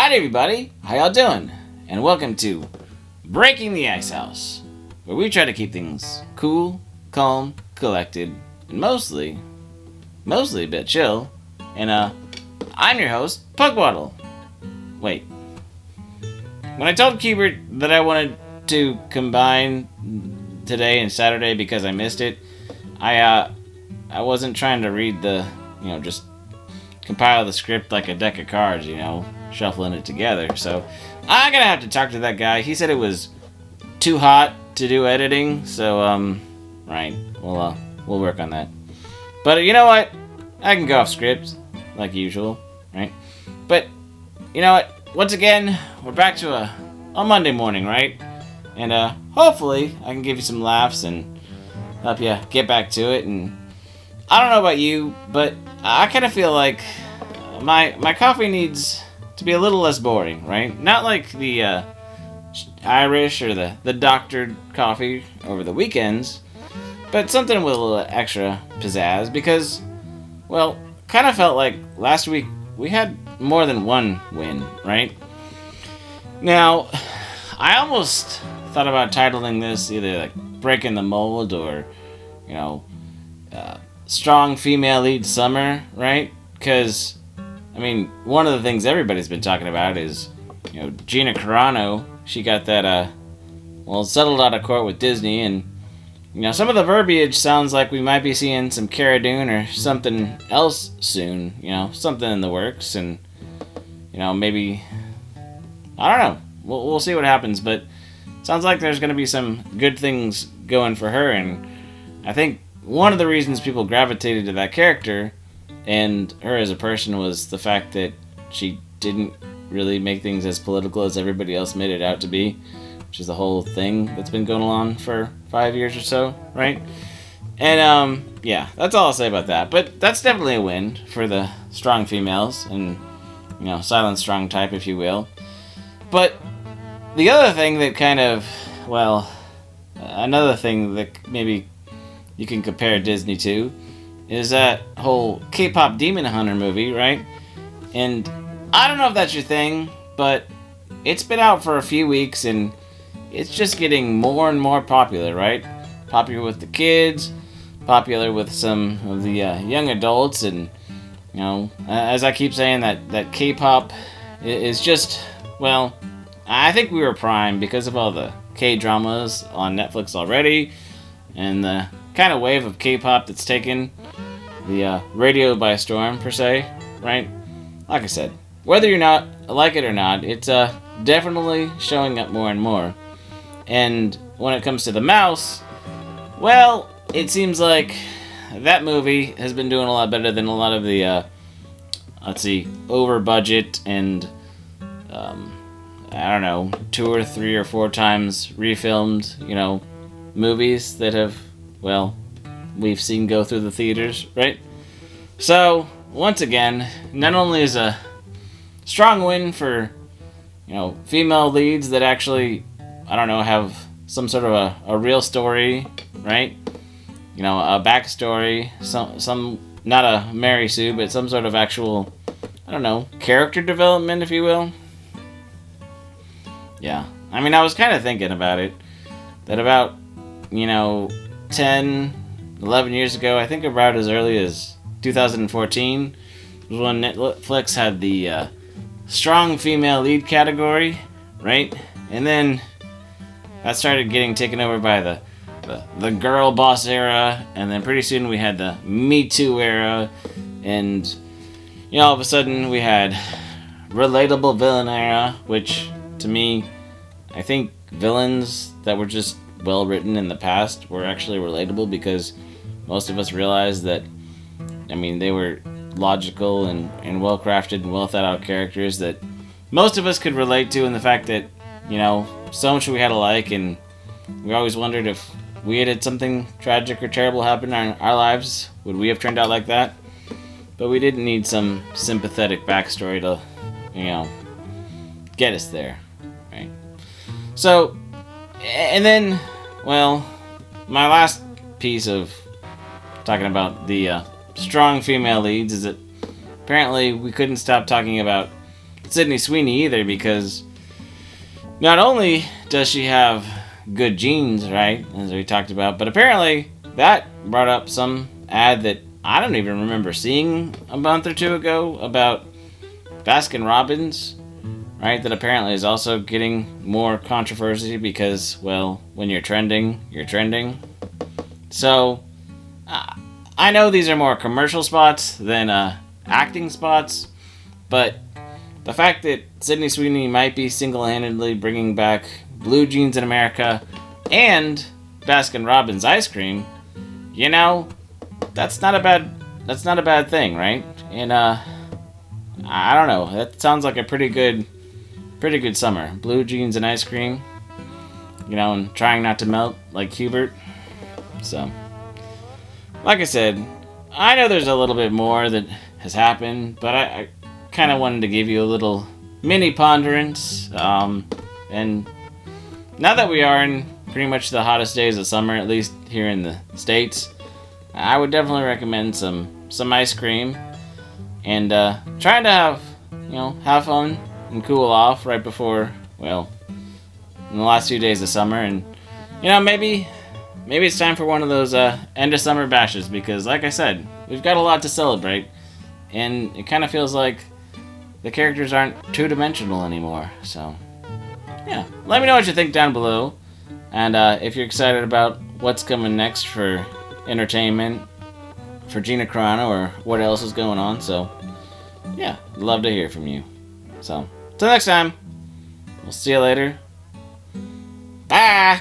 Howdy everybody, how y'all doing? And welcome to Breaking the Ice House, where we try to keep things cool, calm, collected, and mostly a bit chill. And I'm your host, Punkwaddle. Wait. When I told Keebert that I wanted to combine today and Saturday because I missed it, I wasn't trying to read just compile the script like a deck of cards, shuffling it together. So I'm gonna have to talk to that guy. He said it was too hot to do editing, so right, we'll work on that. But you know what? I can go off script like usual, right? But you know what? Once again, we're back to a Monday morning, right? And hopefully I can give you some laughs and help you get back to it. And I don't know about you, but I kind of feel like my coffee needs to be a little less boring, right? Not like the Irish or the doctored coffee over the weekends, but something with a little extra pizzazz because, well, kind of felt like last week we had more than one win, right? Now, I almost thought about titling this either like Breaking the Mold or, Strong Female Lead Summer, right? Because, one of the things everybody's been talking about is, Gina Carano. She got that, settled out of court with Disney, and, some of the verbiage sounds like we might be seeing some Cara Dune or something else soon, something in the works, and, maybe, I don't know. We'll see what happens, but sounds like there's going to be some good things going for her, and I think one of the reasons people gravitated to that character and her as a person was the fact that she didn't really make things as political as everybody else made it out to be, which is the whole thing that's been going on for 5 years or so, right? And, that's all I'll say about that. But that's definitely a win for the strong females and, silent strong type, if you will. But the other thing that another thing that maybe you can compare Disney to is that whole Kpop Demon Hunter movie, right? And I don't know if that's your thing, but it's been out for a few weeks and it's just getting more and more popular, right? Popular with the kids, popular with some of the young adults, and, as I keep saying, that K-pop is just, I think we were primed because of all the K-dramas on Netflix already, and the kind of wave of K-pop that's taken the radio by storm, per se, right? Like I said, whether you're not like it or not, it's definitely showing up more and more. And when it comes to the mouse, well, it seems like that movie has been doing a lot better than a lot of the, over budget and, 2 or 3 or 4 times refilmed, movies that have, we've seen go through the theaters, right? So, once again, not only is a strong win for, female leads that actually, have some sort of a real story, right? A backstory, some not a Mary Sue, but some sort of actual, character development, if you will. Yeah. I was kind of thinking about it, that about, 10, 11 years ago, I think about as early as 2014, was when Netflix had the strong female lead category, right? And then that started getting taken over by the girl boss era, and then pretty soon we had the Me Too era, and all of a sudden we had Relatable villain era, which to me, I think villains that were just well written in the past were actually relatable because most of us realized that, they were logical and well crafted and well thought out characters that most of us could relate to, in the fact that, so much we had alike, and we always wondered if we had something tragic or terrible happen in our lives, would we have turned out like that? But we didn't need some sympathetic backstory to, get us there, right? So, and then, my last piece of talking about the strong female leads is that apparently we couldn't stop talking about Sydney Sweeney either, because not only does she have good genes, right, as we talked about, but apparently that brought up some ad that I don't even remember seeing a month or two ago about Baskin Robbins, right, that apparently is also getting more controversy because, well, when you're trending, you're trending. So, I know these are more commercial spots than acting spots, but the fact that Sydney Sweeney might be single-handedly bringing back blue jeans in America and Baskin Robbins ice cream, you know, that's not a bad thing, right? And I don't know, that sounds like a pretty good summer. Blue jeans and ice cream, you know, and trying not to melt like Hubert. So, like I said, I know there's a little bit more that has happened, but I kind of wanted to give you a little mini ponderance. And now that we are in pretty much the hottest days of summer, at least here in the States, I would definitely recommend some ice cream and trying to have fun and cool off right before, well, in the last few days of summer. And maybe it's time for one of those end of summer bashes, because like I said, we've got a lot to celebrate, and it kind of feels like the characters aren't two-dimensional anymore. So yeah, let me know what you think down below, and if you're excited about what's coming next for entertainment for Gina Carano, or what else is going on. So yeah, love to hear from you. So till next time, we'll see you later. Bye.